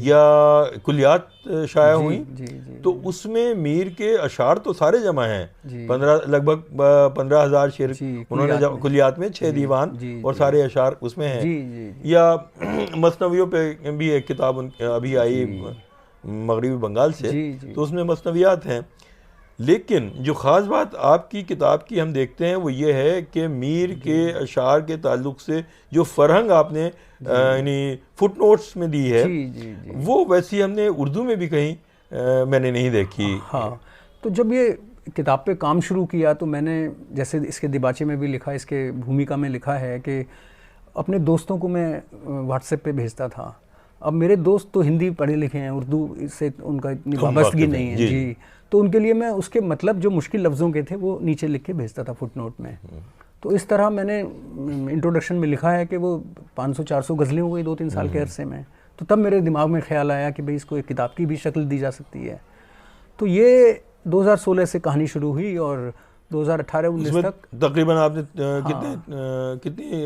या कुलियात शाया हुई, तो उसमें मीर के अशार तो सारे जमा हैं, लगभग 15,000 शेर उन्होंने कुलियात में 6 दीवान और सारे अशार उसमें हैं। या मसनवियों पे भी एक किताब अभी आई मगरबी बंगाल से, तो उसमें मसनवियात हैं। लेकिन जो ख़ास बात आपकी किताब की हम देखते हैं वो ये है कि मीर के अशार के ताल्लुक से जो फरहंग आपने यानी फुट नोट्स में दी है, वो वैसी हमने उर्दू में भी कहीं मैंने नहीं देखी। हाँ, तो जब ये किताब पे काम शुरू किया तो मैंने जैसे इसके दिबाचे में भी लिखा, इसके भूमिका में लिखा है कि अपने दोस्तों को मैं व्हाट्सएप पे भेजता था अब मेरे दोस्त तो हिंदी पढ़े लिखे हैं, उर्दू से उनका इतनी वाबस्तगी नहीं है जी, तो उनके लिए मैं उसके मतलब जो मुश्किल लफ्ज़ों के थे वो नीचे लिख के भेजता था फुटनोट में। तो इस तरह मैंने इंट्रोडक्शन में लिखा है कि वो 500-400 गज़लें हो गई 2-3 साल के अरसे में। तो तब मेरे दिमाग में ख्याल आया कि भाई इसको एक किताब की भी शक्ल दी जा सकती है। तो ये 2016 से कहानी शुरू हुई और 2018-19 तक तकरीबन आपने कितने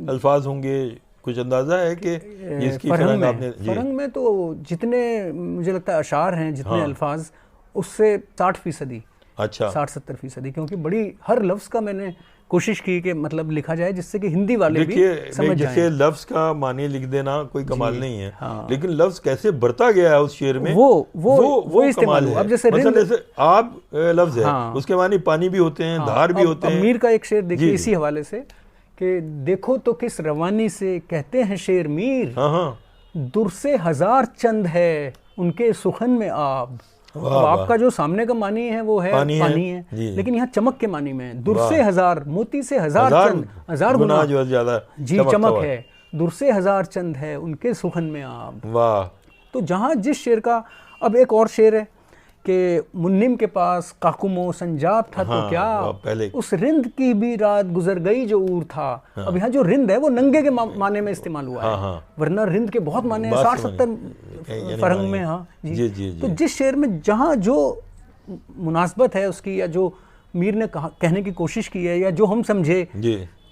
अल्फाज होंगे, कुछ अंदाजा है कि इसकी फरहंग में? फरहंग में तो जितने मुझे लगता है अशार हैं, जितने अल्फाज, उससे 60%, अच्छा 60-70%, क्योंकि बड़ी हर लफ्ज़ का मैंने कोशिश की कि मतलब लिखा जाए जिससे कि हिंदी वाले भी समझ जाएं। जैसे लफ्ज़ का मानी लिख देना कोई कमाल नहीं है, लेकिन लफ्ज़ कैसे बढ़ता गया है उस शेर में वो इस्तेमाल हुआ। अब जैसे आप लफ्ज़ है उसके मानी पानी भी होते हैं, धार भी होते हैं। मीर का एक शेर देखिए इसी हवाले से कि देखो तो किस रवानी से कहते हैं शेर मीर, दुर से हजार चंद है उनके सुखन में आब। आपका जो सामने का मानी है वो है पानी है। लेकिन यहाँ चमक के मानी में दुर से हजार, मोती से हजार चंद, हजार गुना जो ज्यादा जी चमक है, दुर से हजार चंद है उनके सुखन में आब। वाह। तो जहाँ जिस शेर का, अब एक और शेर है कि मुन्निम के पास काकुमो संजाब था तो क्या, उस रिंद की भी रात गुजर गई जो ऊर था। अब यहाँ जो रिंद है वो नंगे के माने में इस्तेमाल हुआ है, वरना रिंद के बहुत माने हैं, 60-70 फरहंग में। हाँ जी। तो जिस शेर में जहाँ जो मुनासबत है उसकी, या जो मीर ने कहने की कोशिश की है, या जो हम समझे,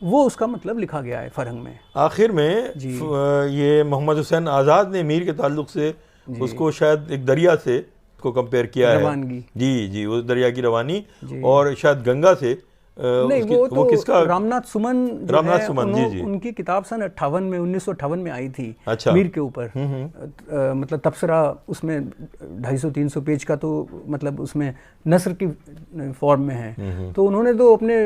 वो उसका मतलब लिखा गया है फरहंग में। आखिर में ये मोहम्मद हुसैन आज़ाद ने मीर के ताल्लुक से उसको शायद एक दरिया से को कंपेयर किया है। जी वो दरिया की रवानी, और शायद गंगा से नहीं, वो तो किसका, रामनाथ सुमन जी उनकी किताब सन 1958 में आई थी। अच्छा। मीर के ऊपर मतलब तबसरा, उसमें 250-300 पेज का, तो मतलब उसमें नस्र की फॉर्म में है। तो उन्होंने तो अपने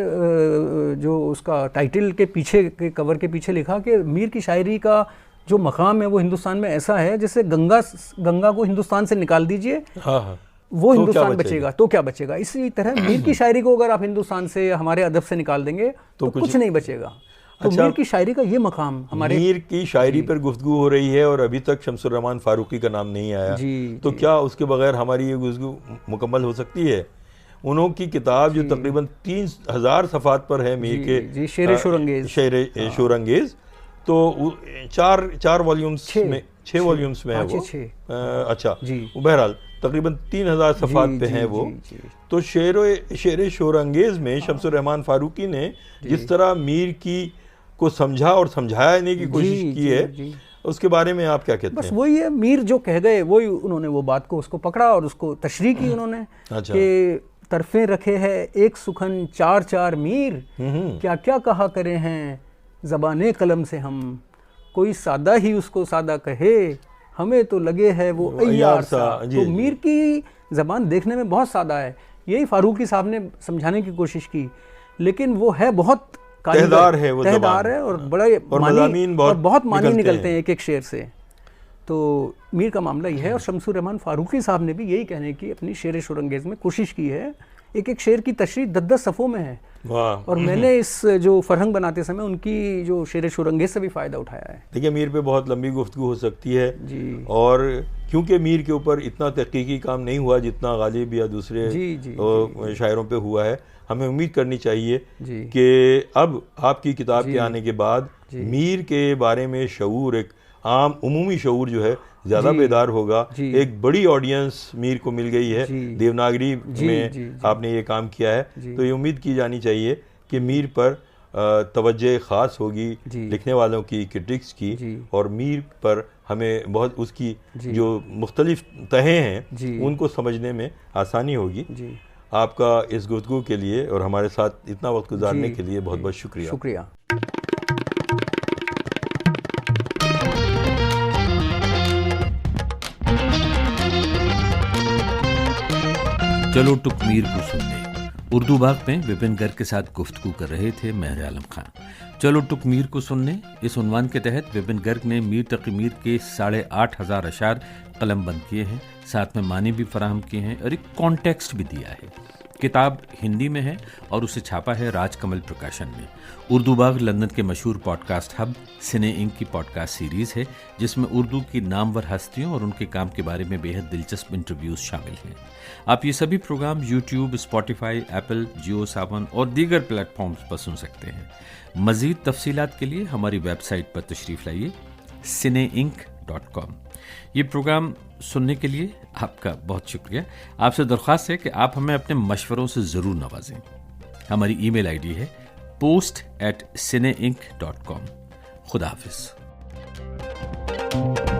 जो उसका टाइटल के पीछे के कवर के पीछे लिखा कि मीर की शायरी का जो मकाम है वो हिंदुस्तान में ऐसा है जैसे गंगा को हिंदुस्तान से निकाल दीजिए, वो तो हिंदुस्तान बचेगा, तो क्या बचेगा। इसी तरह मीर की शायरी को अगर आप हिंदुस्तान से या हमारे अदब से निकाल देंगे तो कुछ नहीं बचेगा। तो मीर की शायरी का ये मकाम, हमारे मीर की शायरी पर गुफ्तगू हो रही है और अभी तक शमसुर रहमान फारूकी का नाम नहीं आया, तो क्या उसके बगैर हमारी ये गुफ्तगू मुकम्मल हो सकती है? उन्हों की किताब जो तकरीबन 3000 सफ़ात पर है, मीर के शेर शोरंगेज़, तो 4 वॉल्यूम्स में, 6 वॉल्यूम्स में है वो। अच्छा, बहरहाल तकरीबन 3000 सफ़ात पे हैं वो। तो शेर शोरंगेज़ में शमसुर रहमान फारूकी ने जिस तरह मीर की को समझा और समझाने की कोशिश की है, उसके बारे में आप क्या कहते हैं? बस वही है, मीर जो कह गए वही उन्होंने वो बात को उसको पकड़ा और उसको तशरीह की उन्होंने। अच्छा। कि तरफे रखे है एक सुखन 4-4 मीर, क्या क्या कहा करे हैं ज़बाने कलम से हम, कोई सादा ही उसको सादा कहे, हमें तो लगे है वो अय्यार सा। तो मीर की ज़बान देखने में बहुत सादा है, यही फारूकी साहब ने समझाने की कोशिश की, लेकिन वो है बहुत तहदार है, वो तहदार है और बड़ा बहुत मानी निकलते हैं एक शेर से। तो मीर का मामला ये है, और शमसुर रहमान फारूकी साहब ने भी यही कहने की अपनी शेर शोरंगेज़ में कोशिश की है। एक शेर की तशरीह 10-10 सफ़ों में है, और मैंने इस जो फरहंग बनाते समय उनकी जो शेर शोरंगेज़ से भी फ़ायदा उठाया है। देखिए, मीर पे बहुत लंबी गुफ्तगू हो सकती है जी, और क्योंकि मीर के ऊपर इतना तहकीकी काम नहीं हुआ जितना गालिब या दूसरे शायरों पे हुआ है, हमें उम्मीद करनी चाहिए कि अब आपकी किताब के आने के बाद मीर के बारे में शऊर, एक आम उमूमी शऊर जो है ज़्यादा बेदार होगा। एक बड़ी ऑडियंस मीर को मिल गई है, देवनागरी में आपने ये काम किया है, तो ये उम्मीद की जानी चाहिए कि मीर पर तवज्जो ख़ास होगी लिखने वालों की, क्रिटिक्स की, और मीर पर हमें बहुत उसकी जो मुख्तलिफ तहें हैं उनको समझने में आसानी होगी। आपका इस गुफ्तगू के लिए और हमारे साथ इतना वक्त गुजारने के लिए बहुत बहुत शुक्रिया। चलो टुक मीर को सुनने, उर्दू बाग में विपिन गर्ग के साथ गुफ्तगू कर रहे थे मेहर आलम खान। चलो टुक मीर को सुनने, इस उन्वान के तहत विपिन गर्ग ने मीर तकी मीर के 8,500 अशार कलम बंद किए हैं, साथ में मानी भी फराहम किए हैं और एक कॉन्टेक्स्ट भी दिया है। किताब हिंदी में है और उसे छापा है राजकमल प्रकाशन में। उर्दू बाग लंदन के मशहूर पॉडकास्ट हब सिने इंक की पॉडकास्ट सीरीज है, जिसमें उर्दू की नामवर हस्तियों और उनके काम के बारे में बेहद दिलचस्प इंटरव्यूज शामिल हैं। आप ये सभी प्रोग्राम यूट्यूब, स्पॉटिफाई, एप्पल, जियो सावन और दीगर प्लेटफॉर्म्स पर सुन सकते हैं। मजीद तफसीलात के लिए हमारी वेबसाइट पर तशरीफ लाइए cineinc.com। ये प्रोग्राम सुनने के लिए आपका बहुत शुक्रिया। आपसे दरख्वास्त है कि आप हमें अपने मशवरों से ज़रूर नवाजें। हमारी ईमेल आईडी है post@cineinc.com। खुदा हाफिज़।